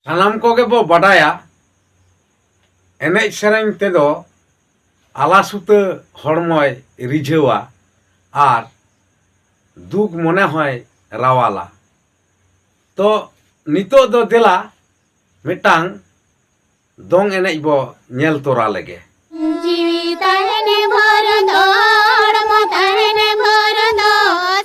सानाम कोगे बो बडाया एनेज सेरेंग तेदो आलासुते हड़मय रिझेवा आर दुख मने हय रावाला। तो नितो दो देला मिटांग दोंग एनेज बो नेल तोरा लेगे। जीवी तहने भर दो हड़मो तहने भर दो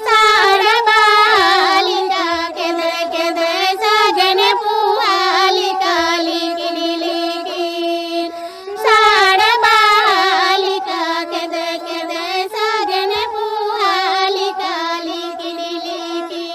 साड़ा बालिका केदे केदे सजने पुआली काली किलिकी साड़ा बालिका केदे केदे सजने पुआली काली किलिकी।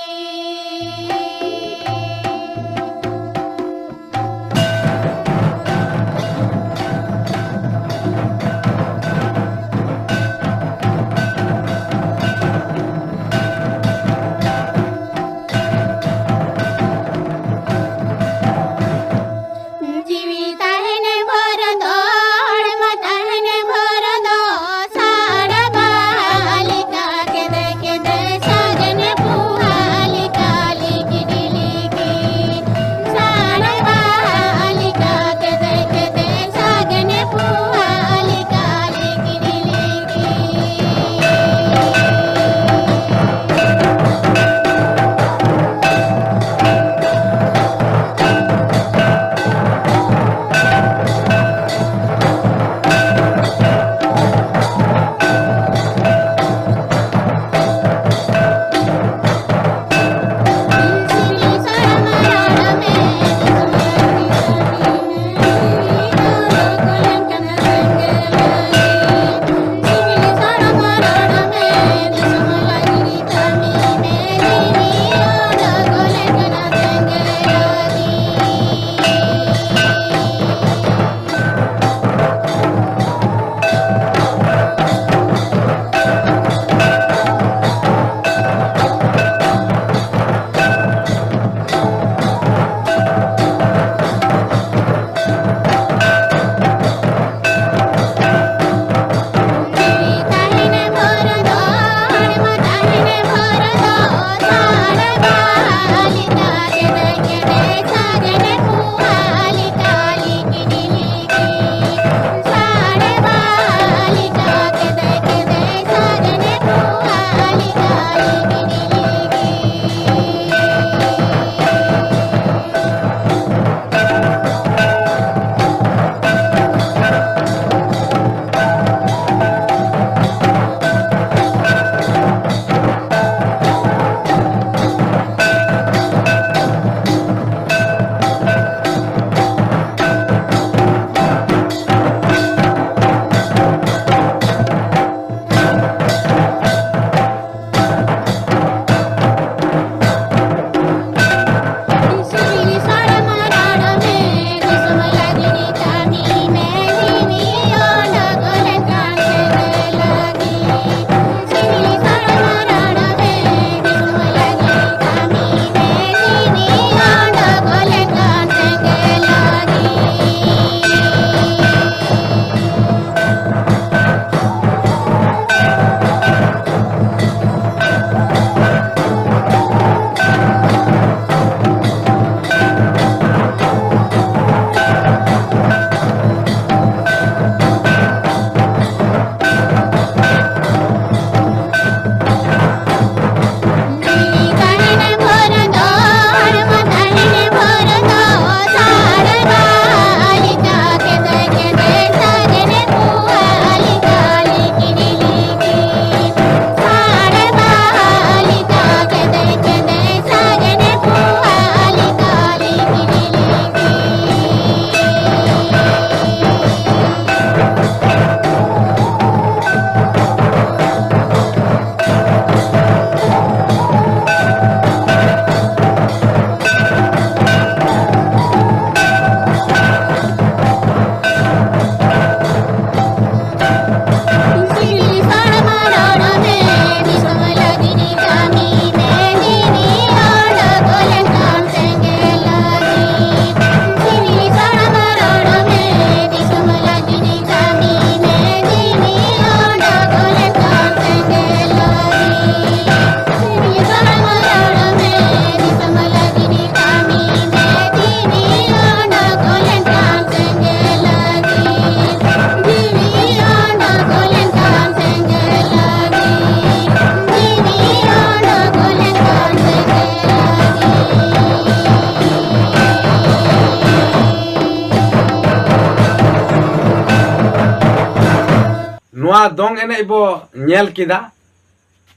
ᱱᱚᱣᱟ ᱫᱚᱝ ᱮᱱᱮᱡ ᱵᱚ ᱧᱮᱞ ᱠᱮᱫᱟ,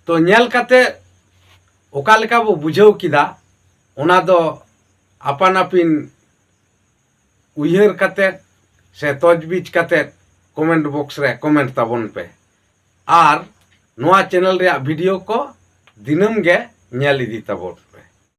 ᱛᱚ ᱧᱮᱞ ᱠᱟᱛᱮ ᱚᱠᱟ ᱞᱮᱠᱟ ᱵᱚ ᱵᱩᱡᱷᱟᱹᱣ ᱠᱮᱫᱟ ᱚᱱᱟ ᱫᱚ ᱟᱯᱟᱱ ᱟᱹᱯᱤᱱ ᱩᱭᱦᱟᱹᱨ ᱠᱟᱛᱮ ᱥᱮ ᱛᱚᱡᱵᱤᱡ ᱠᱟᱛᱮ কমেন্ট বক্স রে কমেন্ট তাবন পে। আর নোয়া চ্যানেল রেয়াᱜ ভিডিও को दिनम गे ñel इदी ताबन पे।